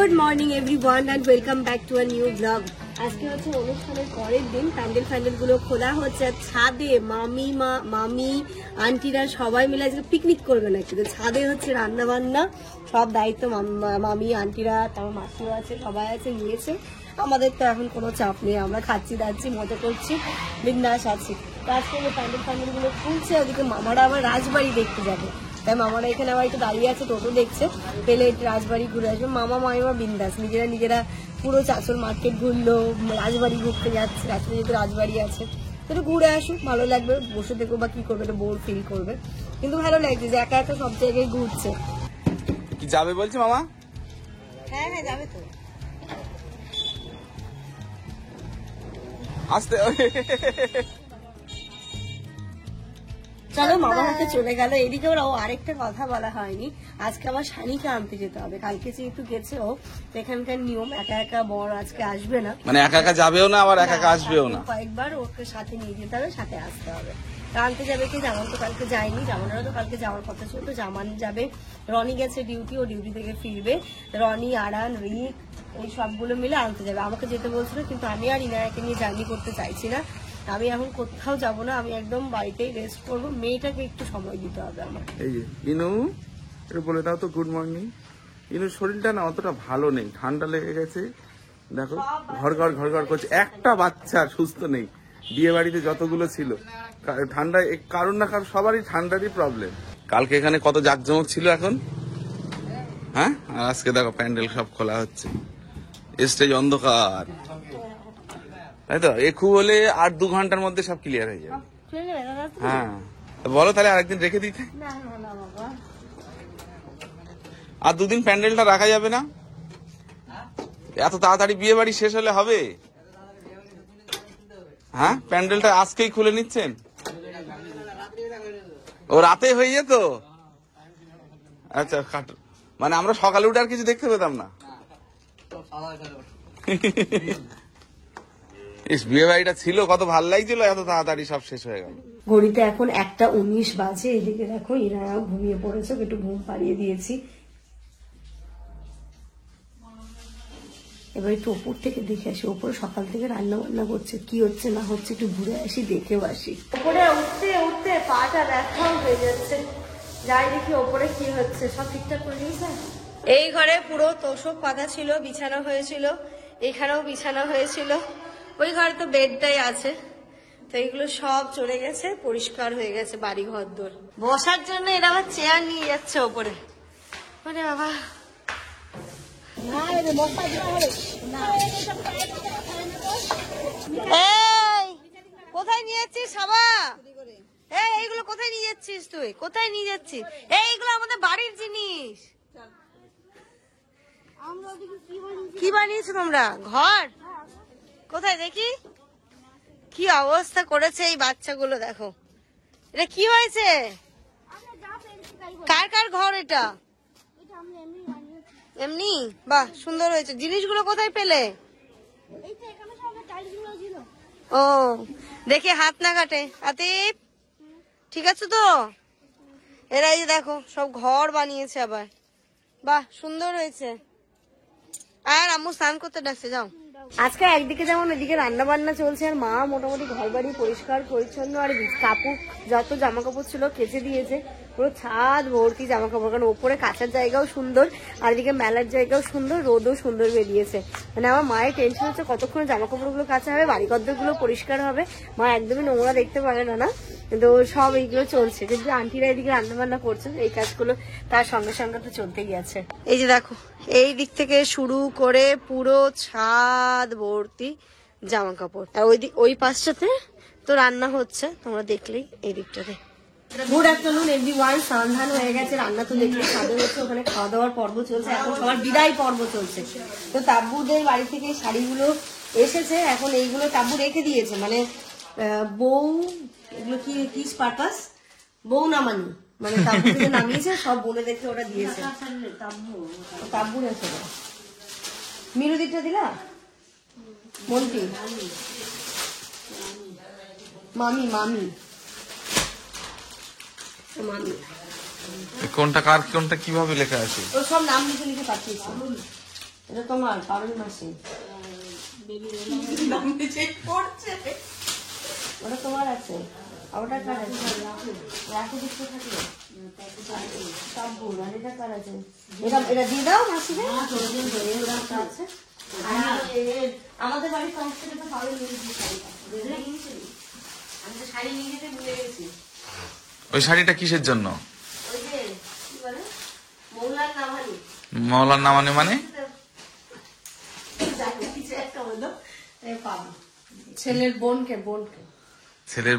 Good morning everyone and welcome back to a new blog. আজকে হচ্ছে অনুষ্ঠানের পরের দিন, প্যান্ডেল গুলো খোলা হচ্ছে ছাদে। মামি আন্টিরা সবাই মিলে আজকে পিকনিক করবে নাকি, তো ছাদে হচ্ছে রান্না বান্না সব দায়িত্ব মামি আন্টিরা, তারপর মাসিও আছে, সবাই আছে, নিয়েছে। আমাদের তো এখন কোনো চাপ নেই, আমরা খাচ্ছি দাচ্ছি মজা করছি, বিন্দাস আছি। তো আজকে প্যান্ডেল গুলো খুলছে, ওদিকে মামারা আবার রাজবাড়ি দেখতে যাবে, তাই মামারা এখানে আবার একটু দাঁড়িয়ে আছে, টোটো দেখছে, পেলে রাজবাড়ি ঘুরে আসবে। মামিমা বিন্দাস নিজেরা পুরো চাঁচল মার্কেট ঘুরলো, রাজবাড়ি ঘুরতে যাচ্ছে, রাজবাড়ি যেহেতু রাজবাড়ি আছে, তো একটু ঘুরে আসুক, ভালো লাগবে। বসে থেকো বা কি করবে, একটু বোর ফিল করবে, কিন্তু ভালো লাগছে যে একা একা সব জায়গায় ঘুরছে। কি যাবে বলছে মামা? হ্যাঁ যাবে তো, আসতে চলো মামা হাতে চলে গেল। এদিকে ওরা আরেকটা কথা বলা হয়নি, আজকে আমার শানিকে আনতে যেতে হবে। কালকে যেহেতু গেছে ও, এখানকার নিয়ম একা একা বর আজকে আসবে না, মানে একা একা যাবেও না আবার একা একা আসবেও না, কয়েকবার ওকে সাথে নিয়ে যেতে হবে, সাথে আসতে হবে। আনতে যাবে কি, জামান তো কালকে যায়নি, জামানেরও তো কালকে যাওয়ার কথা ছিল, তো জামান যাবে। রনি গেছে ডিউটি, ও ডিউটি থেকে ফিরবে। রনি, আরান, রিক এই সবগুলো মিলে আনতে যাবে। আমাকে যেতে বলছিল, কিন্তু আমি আর ইনায়াকে নিয়ে জার্নি করতে চাইছি না। আমি এখন কোথাও যাব না, আমি একদম বাড়িতেই রেস্ট করবো। মেয়েটাকে একটু সময় দিতে হবে আমার। এই যে ইনু একটু বলে দাও তো গুড মর্নিং। ইনুর শরীরটা না অতটা ভালো নেই, ঠান্ডা লেগে গেছে, দেখো ঘর করছে। একটা বাচ্চা সুস্থ নেই, বিয়ে বাড়িতে যতগুলো ছিল ঠান্ডা, কারণ না কারণ সবারই ঠান্ডারই প্রবলেম। কালকে এখানে কত জাঁকজমক ছিল এখন, হ্যাঁ, আর আজকে দেখো প্যান্ডেল সব খোলা হচ্ছে, স্টেজ অন্ধকার, তাই তো। একটু হলে আর 2 ঘন্টার মধ্যে সব ক্লিয়ার হয়ে যাবে। হ্যাঁ বলো তাহলে আরেকদিন রেখে দিতে। আর 2 দিন প্যান্ডেলটা রাখা যাবে না? এত তাড়াতাড়ি বিয়ে বাড়ি শেষ হলে হবে? হ্যাঁ, প্যান্ডেলটা আজকেই খুলে নিচ্ছেন? ও রাতে হয়ে যেত? আচ্ছা, মানে আমরা সকালে উঠে আর কিছু দেখতে পেতাম না। বিয়ে বাড়িটা ছিল কত ভালো লাগছিল, এত তাড়াতাড়ি সব শেষ হয়ে গেল। ঘড়িতে এখন 1:19 বাজে। এদিকে দেখো এরা ঘুমিয়ে পড়েছে, একটু ঘুম পাড়িয়ে দিয়েছি। এবার একটু ওপর থেকে দেখে আসি, ওপরে সকাল থেকে রান্না বান্না করছে, কি হচ্ছে না হচ্ছে একটু ঘুরে আসি, দেখেও আসি। ওপরে উঠতে উঠতে পাটা ব্যথাও হয়ে যাচ্ছে, যাই দেখি ওপরে কি হচ্ছে। সব ঠিকঠাক করে দিয়েছে। এই ঘরে পুরো তোষক পাতা ছিল, বিছানা হয়েছিল, এখানেও বিছানা হয়েছিল, ওই ঘরে তো বেডটাই আছে, তো এইগুলো সব চলে গেছে, পরিষ্কার হয়ে গেছে বাড়ি ঘর দোর। বসার জন্য এরা আবার চেয়ার নিয়ে যাচ্ছে ওপরে, মানে বাবা। এই কোথায় নিয়ে যাচ্ছিস সাবা? এইগুলো কোথায় নিয়ে যাচ্ছিস তুই? কোথায় নিয়ে যাচ্ছিস? এইগুলো আমাদের বাড়ির জিনিস। কি বানিয়েছো তোমরা? ঘর কোথায় দেখি? কি অবস্থা করেছে এই বাচ্চাগুলো, দেখো এটা কি হয়েছে? কার কার ঘর এটা? এমনি? বাহ, সুন্দর হয়েছে। জিনিসগুলো কোথায় পেলে? ও দেখে হাত না কাটে। আতিফ ঠিক আছে তো? এরা এই যে দেখো সব ঘর বানিয়েছে আবার, বাহ সুন্দর হয়েছে। আর আম্মু স্নান করতে ডাকছে, যাও। আজকে একদিকে যেমন এদিকে রান্না বান্না চলছে, আর মা মোটামুটি ঘর বাড়ি পরিষ্কার পরিচ্ছন্ন, আর কাপড় যত জামা কাপড় ছিল কেচে দিয়েছে, পুরো ছাদ ভর্তি জামা কাপড়। কারণ ওপরে কাচার জায়গাও সুন্দর, আর এদিকে মেলার জায়গাও সুন্দর, রোদও সুন্দর বেরিয়েছে। মানে আমার মায়ের টেনশন হচ্ছে কতক্ষণে জামা কাপড়গুলো কাচা হবে, বাড়ি গুলো পরিষ্কার হবে। মা একদমই নোংরা দেখতে পারে না, কিন্তু সব এইগুলো চলছে। কিন্তু আন্টিরা এদিকে রান্না বান্না করছে, এই কাজগুলো তার সঙ্গে সঙ্গে তো চলতেই আছে। এই যে দেখো এই দিক থেকে শুরু করে পুরো ছাদ ভর্তি জামা কাপড়, আর ওই পাশটাতে তো রান্না হচ্ছে, তোমরা দেখলেই এই দিকটাতে। Good afternoon everyone. সন্ধান হয়ে গেছে, রান্না তো দেখলে ছাদে হচ্ছে, ওখানে খাওয়া দাওয়ার পর্ব চলছে, এখন সবার বিদায় পর্ব চলছে। তো তাব্বুদের বাড়ি থেকে শাড়িগুলো এসেছে, এখন এইগুলো তাব্বু রেখে দিয়েছে, মানে বউ, এগুলো কি কি পারপাস, বউ নামানি, মানে তাব্বু থেকে নামিয়েছে, সব বলে দেখে ওরা দিয়েছে। তাব্বু রেখে দাও। মিরু দিকটা দিলা? মন্টি, মামি মামি মামি কোনটা কার কোনটা কিভাবে লেখা আছে? ও সব নাম লিখে লিখে পাঠিয়েছে। এটা তোমার পারুল মাসি, ওটা তোমার আছে, ওটা কার আছে? রাখি দিতে থাকলে সব ভুল। আর এটা কার আছে? এটা দিয়ে দাও মাসিকে। আছে আমাদের বাড়ির সংস্থাটা তো পারুল নিয়েছি শাড়িটা, আমি তো শাড়ি নিয়ে যেতে ভুলে গেছি। ওই শাড়িটা কিসের জন্য? ওই যে কি বলে মৌলার নামানি। মৌলার নামানি মানে? ছেলের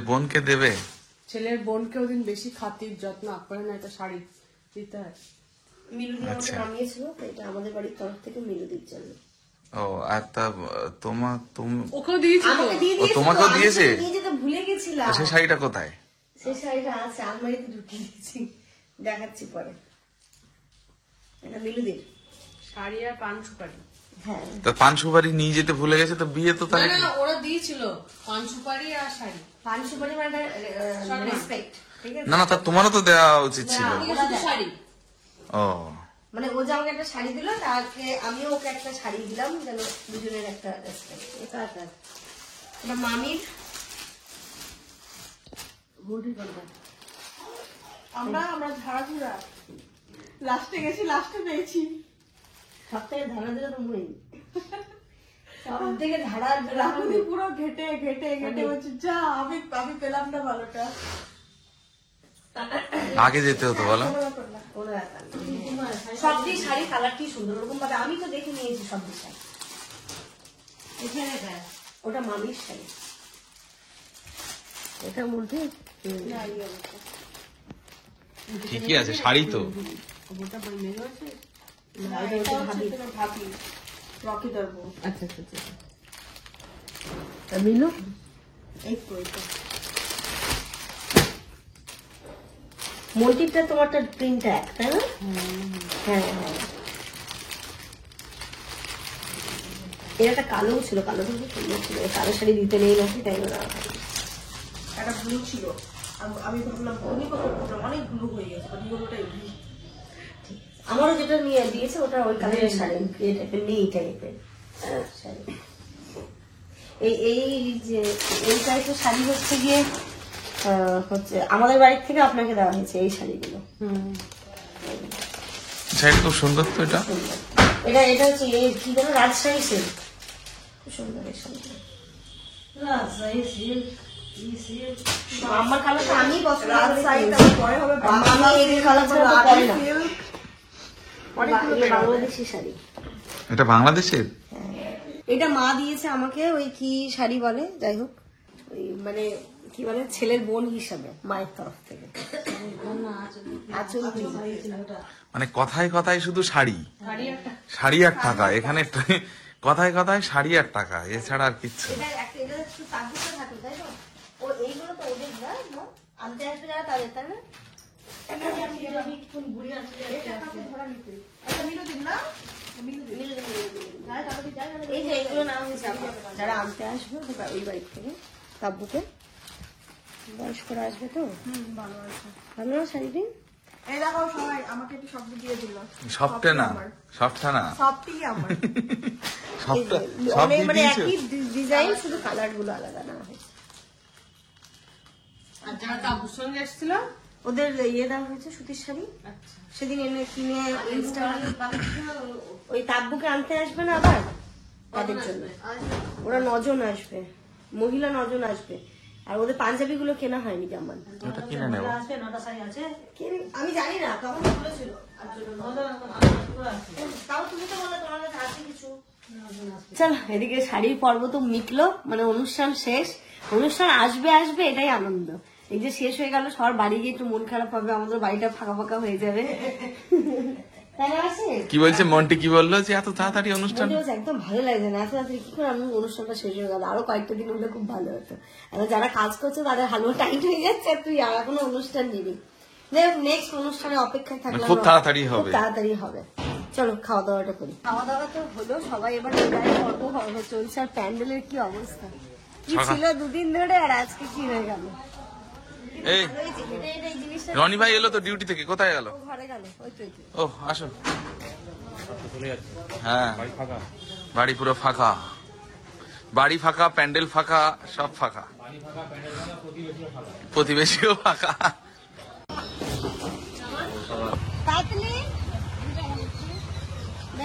বোনকে দেবে? ছেলের বোনকে ওদিন বেশি খাতির যত্ন করে না, একটা শাড়ি দিতে হয়। মিলুদি আমাকে নামিয়েছিল, তো এটা আমাদের বাড়ির তরফ থেকে মিলুদির জন্য। ও আর তা ওকেও দিয়েছি, তোমাকেও দিয়েছে? নিয়ে যেতে ভুলে গেছিলাম। সেই শাড়িটা কোথায়? সেই শাড়িটা আছে আলমারিতে ঢুকিয়ে দিয়েছি, দেখাচ্ছি পরে। এটা মিলুদির শাড়ি আর পান সুপারি। হ্যাঁ, তা পান সুপারি নিয়ে যেতে ভুলে গেছে, তো বিয়ে তো তাহলে না ওরা দিয়েছিল পান সুপারি আর শাড়ি। পান সুপারি মানে রেসপেক্ট, ঠিক আছে? না তা তোমারও তো দেওয়া উচিত ছিল। শাড়ি ও মানে ও যে আমাকে একটা শাড়ি দিল, তাকে আমিও ওকে একটা শাড়ি দিলাম, যেন দুজনের একটা রেসপেক্ট। এটা মামির আমরা ঝাড়াঝুড়া লাস্টে গেছি, লাস্টে পেয়েছি। সব থেকে ধারা দিলে তো মুই সব থেকে ধারা রাহুলি পুরো ঘেটে ঘেটে ঘেটে বলছে যা, আমি পেলাম না ভালোটা। আগে যেতে হতো বলো। কোনো ব্যাপার না। সবজি শাড়ি কালারটি সুন্দর, ওরকম ভাবে আমি তো দেখে নিয়েছি সবজি শাড়ি। ওটা মামির শাড়ি, এটা মধ্যে ঠিকই আছে, শাড়ি তো। মিলু মোটিভটা তোমারটা প্রিন্ট এক, তাই না? হ্যাঁ হ্যাঁ, এর একটা কালো ছিল, কালো কিন্তু সুন্দর ছিল। কালো শাড়ি দিতে নেই নাকি, তাই না? একটা ব্লু ছিল, আমি ভাবলাম অনেকগুলো হয়ে গেছে। আমারও যেটা নিয়ে দিয়েছে ওটা ওই কালারের শাড়ি, এই টাইপের নেই, এই টাইপের শাড়ি। এই যে এই টাইপের শাড়ি হচ্ছে গিয়ে হচ্ছে আমাদের বাড়ির থেকে আপনাকে দেওয়া হয়েছে এই শাড়িগুলো। শাড়িটা খুব সুন্দর তো। এটা এটা হচ্ছে এই কি যেন রাজশাহী সিল্ক, খুব সুন্দর এই শাড়িটা। আমার কালারটা আমি পছন্দ করি, বাংলাদেশি শাড়ি। এটা বাংলাদেশের? এটা মা দিয়েছে আমাকে, ওই কি শাড়ি বলে, যাই হোক, ওই মানে কি বলে ছেলের বোন হিসাবে মায়ের তরফ থেকে আঁচল দিয়েছে। মানে কথায় কথায় শুধু শাড়ি আর টাকা, এখানে কথায় কথায় শাড়ি আর টাকা, এছাড়া আর কিচ্ছু। এইগুলো তো ওদের আনতে আসবে যারা তাদের, তাই না? এই যে এগুলো নাম হয়েছে যারা আনতে আসবে ওই বাড়ি থেকে, তাব্বুকে বয়স্করা আসবে তো। ভালো না শাড়িটি? এই দেখো সবাই আমাকে একটু শব্দ দিয়ে দিল। সবটা না, সবটা না, সবটি আমার। মানে একই ডিজাইন, শুধু কালার গুলো আলাদা না হয়েছে। আর যারা তাবুর সঙ্গে এসেছিল ওদের ইয়ে দেওয়া হয়েছে সুতির শাড়ি। সেদিন এনে কিনে ওই তাব্বুকে আনতে আসবে না আবার তাদের জন্য, ওরা 9 জন আসবে, মহিলা 9 জন আসবে। আর ওদের পাঞ্জাবি গুলো কেনা হয়নি জামান, ওটা কিনে নেবো। আমি জানি না কখন বলেছিল। তাও তুমি তো বললে তোমার কাছে আছে কিছু। চল এদিকে শাড়ির পর্ব তো মিটলো, মানে অনুষ্ঠান শেষ। অনুষ্ঠান আসবে আসবে এটাই আনন্দ। এই যে শেষ হয়ে গেল, সবার বাড়ি গিয়ে একটু মন খারাপ হবে, আমাদের বাড়িটা ফাঁকা ফাঁকা হয়ে যাবে। কি বলছে মন্টি, কি বললো যে এত তাড়াতাড়ি অনুষ্ঠান? একদম ভালো লাগছে না, এত তাড়াতাড়ি কি করে অনুষ্ঠানটা শেষ হয়ে গেল। আরো কয়েকটা দিন হলে খুব ভালো হতো। এবার যারা কাজ করছে তাদের হালুয়া টাইট হয়ে যাচ্ছে, তুই আর এখনো অনুষ্ঠান নিবি। নেক্সট অনুষ্ঠানে অপেক্ষায় থাকলে খুব তাড়াতাড়ি হবে, তাড়াতাড়ি হবে। চলো খাওয়া দাওয়াটা করি। খাওয়া দাওয়া তো হলো, সবাই এবার পর্ব চলছে। আর প্যান্ডেলের কি অবস্থা, কি ছিল 2 দিন ধরে, আর আজকে কি হয়ে গেল। এই রনি ভাই এলো তো ডিউটি থেকে, কোথায় গেল? ঘরে গেল, ওই তো। ও আসো। হ্যাঁ বাড়ি পুরো ফাঁকা, বাড়ি ফাঁকা, প্যান্ডেল ফাঁকা, সব ফাঁকা, প্রতিবেশীও ফাঁকা।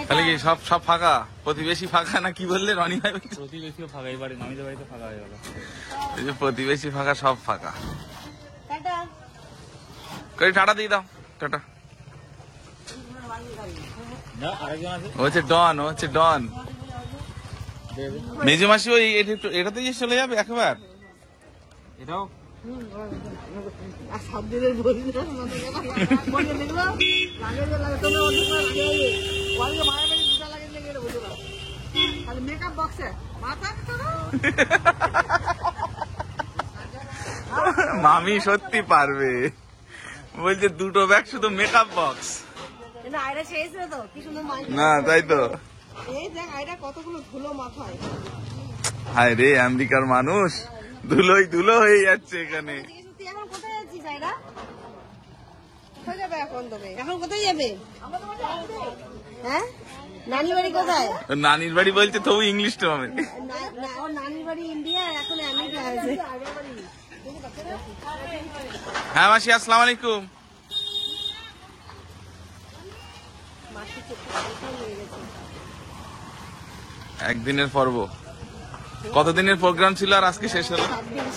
তাহলে কি সব সব ফাঁকা, প্রতিবেশী ফাঁকা না কি বললে রনি ভাই? প্রতিবেশীও ফাঁকা, এই বাড়ি নামিদের বাড়িতে ফাঁকা হয়ে গেল। এই যে প্রতিবেশী ফাঁকা, সব ফাঁকা। টাটা দিয়ে দাও, টাটা। হচ্ছে ডন, হচ্ছে ডন। মেজো মাসি ওই এটাতে চলে যাবে একবার। এটাও মামি সত্যি পারবে, বলছে দুটো ব্যাগ শুধু মেকআপ বক্স। না তাই তো, কতগুলো ধুলো মাথায়। হায় রে আমেরিকার মানুষ, ধুলোই ধুলো হয়ে যাচ্ছে এখানে। এখন কোথায় যাচ্ছিস আয়রা? কোথায় যাবে এখন তুমি? এখন কোথায় যাবে? হ্যাঁ, নানির বাড়ি কোথায়? নানির বাড়ি বলছে তবু ইংলিশটা হবে। ওর নানির বাড়ি ইন্ডিয়া, এখন আমেরিকা আছে। হ্যাঁ মাসি, আসসালামু আলাইকুম। একদিনের পর্ব, কতদিনের প্রোগ্রাম ছিল আর আজকে শেষ হলো?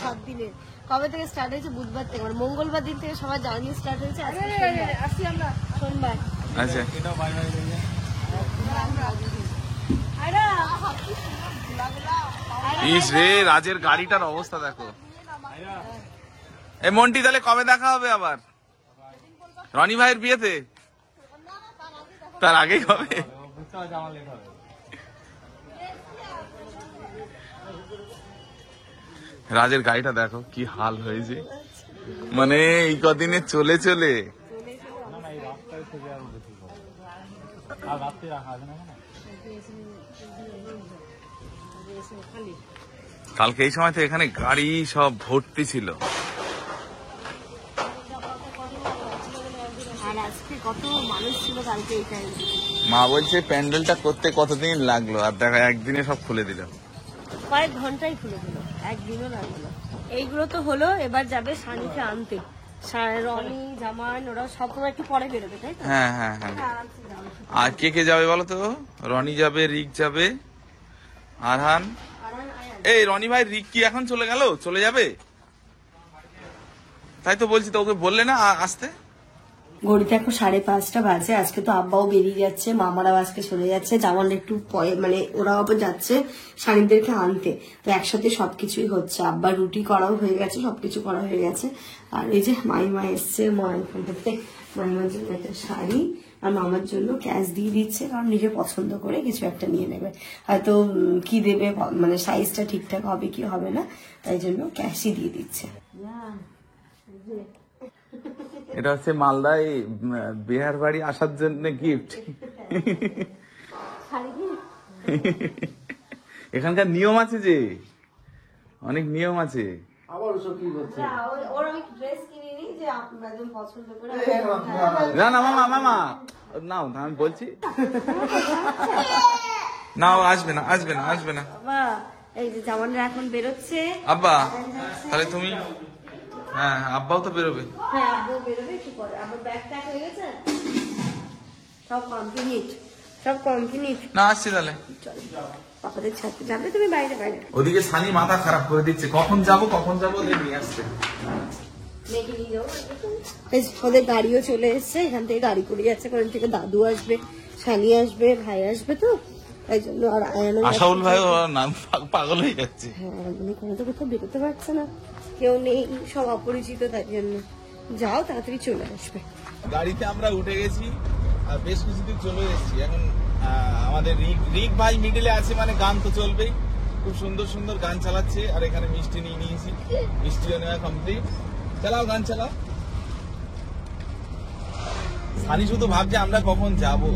7 দিনের। কবে থেকে স্টার্ট হয়েছে? বুধবার থেকে, মানে মঙ্গলবার দিন থেকে সবার জার্নি স্টার্ট হয়েছে। আসছি আমরা সোমবার। আচ্ছা, ইস রে, রাজের গাড়িটার অবস্থা দেখো। এই মন্টি, তাহলে কবে দেখা হবে আবার? রনি ভাইয়ের বিয়েতে? তার আগেই হবে? রাজের গাড়িটা দেখো কি হাল হয়েছে, মানে এই কদিনে চলে চলে। কালকে এই সময় তো এখানে গাড়ি সব ভর্তি ছিল। আর আজকে কত মানুষ ছিল কালকে এই টাইমে। মা বলছে প্যান্ডেলটা করতে কতদিন লাগলো, আর দেখা একদিনে সব খুলে দিল। কয়েক ঘন্টাই খুলে দিল, একদিনও লাগলো না। এইগুলো তো হলো, এবার যাবে সানিকে আনতে। রনি, জামান, ওরা সব সময় একটু পরে বেরোবে, তাই তো? হ্যাঁ হ্যাঁ হ্যাঁ। আর কে কে যাবে বলো তো? রনি যাবে, রিক যাবে, আরহান। এই রনি ভাই, রিক কি এখন চলে গেল? চলে যাবে তাই তো বলছি, তো ওকে বললে না আসতে? ঘড়িতে এখন 5:30 বাজে। আজকে তো আব্বাও বেরিয়ে যাচ্ছে, মামারাও আজকে চলে যাচ্ছে, জামান একটু মানে ওরাও আবার যাচ্ছে সানিদেরকে আনতে। তো একসাথে সবকিছুই হচ্ছে, আব্বার রুটি করাও হয়ে গেছে, সবকিছু করা হয়ে গেছে। আর এই যে মাইমা এসছে, মাইমার জন্য একটা শাড়ি আর মামার জন্য ক্যাশ দিয়ে দিচ্ছে, কারণ নিজে পছন্দ করে কিছু একটা নিয়ে নেবে। হয়তো কি দেবে, মানে সাইজটা ঠিকঠাক হবে কি হবে না, তাই জন্য ক্যাশই দিয়ে দিচ্ছে। এটা হচ্ছে মালদায় বিহার বাড়ি আসার জন্য গিফট। এখানকার নিয়ম আছে, যে অনেক নিয়ম আছে। না না মামা, মামা নাও, আমি বলছি না, আসবে না, আসবে না, আসবে না। এই যে জামানরা এখন বেরোচ্ছে। আব্বা তাহলে তুমি, হ্যাঁ আব্বাও তো বেরোবে। হ্যাঁ, আব্বাও বেরোবে একটু পরে। আবার ব্যাগ ট্যাগ হয়ে গেছে, সব কমপ্লিট, সব কমপ্লিট। না আসছি তাহলে। পাপাদের ছাড়তে যাবে তুমি বাইরে? বাইরে ওদিকে সানি মাথা খারাপ করে দিচ্ছে, কখন যাবো নিয়ে আসছে। ওদের গাড়িও চলে এসছে, এখান থেকে গাড়ি করে যাচ্ছে, কারণ থেকে দাদু আসবে, সানি আসবে, ভাই আসবে, তো তাই জন্য। আর আশাউল ভাই নাম পাগল হয়ে যাচ্ছে। হ্যাঁ, উনি কোনো তো কোথাও বেরোতে পারছে না, কেউ নেই, সব অপরিচিত, তাই জন্য। যাও, তাড়াতাড়ি চলে আসবে। গাড়িতে আমরা উঠে গেছি আর বেশ কিছুদিন চলে এসেছি। এখন আমাদের রিক ভাই মিডিলে আছে, মানে গান তো চলবেই, খুব সুন্দর সুন্দর গান চালাচ্ছে। আর এখানে মিষ্টি নিয়ে নিয়েছি, মিষ্টিও নেওয়া কমপ্লিট। চালাও, গান চালাও। সানি শুধু ভাবছে আমরা কখন যাবো।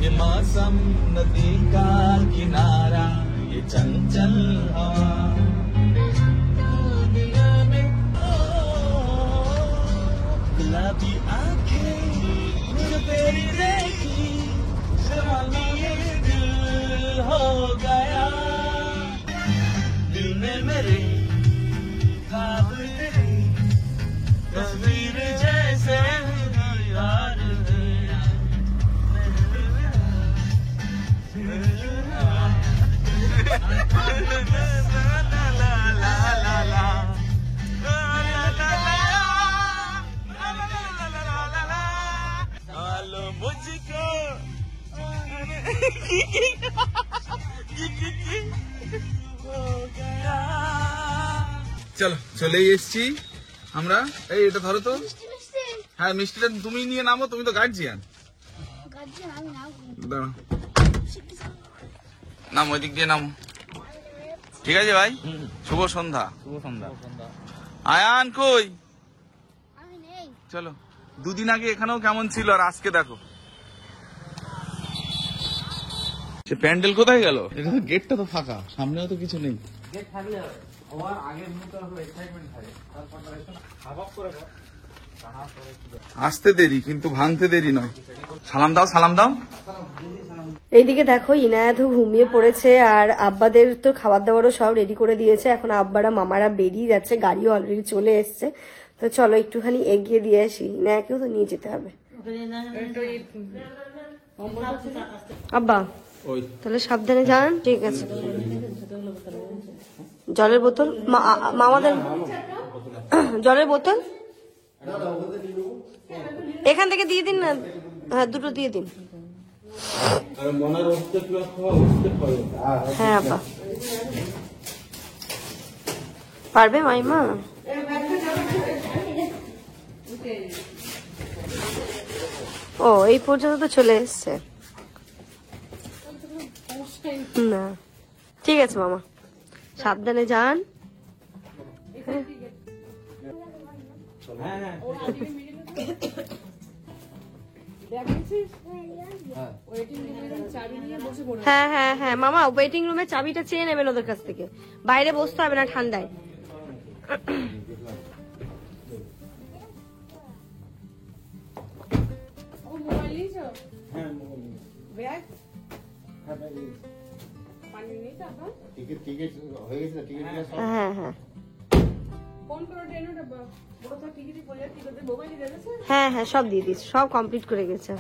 ये मौसम नदी का किनारा, ये चंचल हवा, गुलाब চলো চলেই এসছি আমরা। এই এটা ধরো তো। হ্যাঁ মিষ্টিটা তুমি নিয়ে নামো, তুমি তো গার্জিয়ান। দাঁড়াও, নামো ওই দিক দিয়ে নামো। ঠিক আছে ভাই, শুভ সন্ধ্যা। শুভ সন্ধ্যা। আয়ান কই? চলো, দুদিন আগে এখানেও কেমন ছিল আর আজকে দেখো। সে প্যান্ডেল কোথায় গেল? এটা তো গেটটা তো ফাঁকা, সামনেও তো কিছু নেই। আসতে দেরি কিন্তু ভাঙতে দেরি নয়। সালাম দাও, সালাম দাও। এইদিকে দেখো ইনায়াতও ঘুমিয়ে পড়েছে আর আব্বাদের তো খাবার দাবারও সব রেডি করে দিয়েছে। এখন আব্বারা মামারা বেরিয়ে যাচ্ছে, গাড়িও অলরেডি চলে এসছে। তো চলো একটুখানি এগিয়ে দিয়ে আসি, ইনায়াকেও তো নিয়ে যেতে হবে। আব্বা তাহলে সাবধানে যান। ঠিক আছে, জলের বোতল মামাদের, জলের বোতল এখান থেকে দিয়ে দিন না। হ্যাঁ দুটো দিয়ে দিন। হ্যাঁ আব্বা পারবে মাইমা। ও এই পর্যন্ত তো চলে এসছে না। ঠিক আছে মামা, সাবধানে যান। হ্যাঁ হ্যাঁ হ্যাঁ মামা, ওয়েটিং রুমের চাবিটা চেয়ে নেবেন ওদের কাছ থেকে, বাইরে বসতে হবে না ঠান্ডায়। হ্যাঁ হ্যাঁ হ্যাঁ হ্যাঁ সব দিয়ে দিস, সব কমপ্লিট করে গেছে।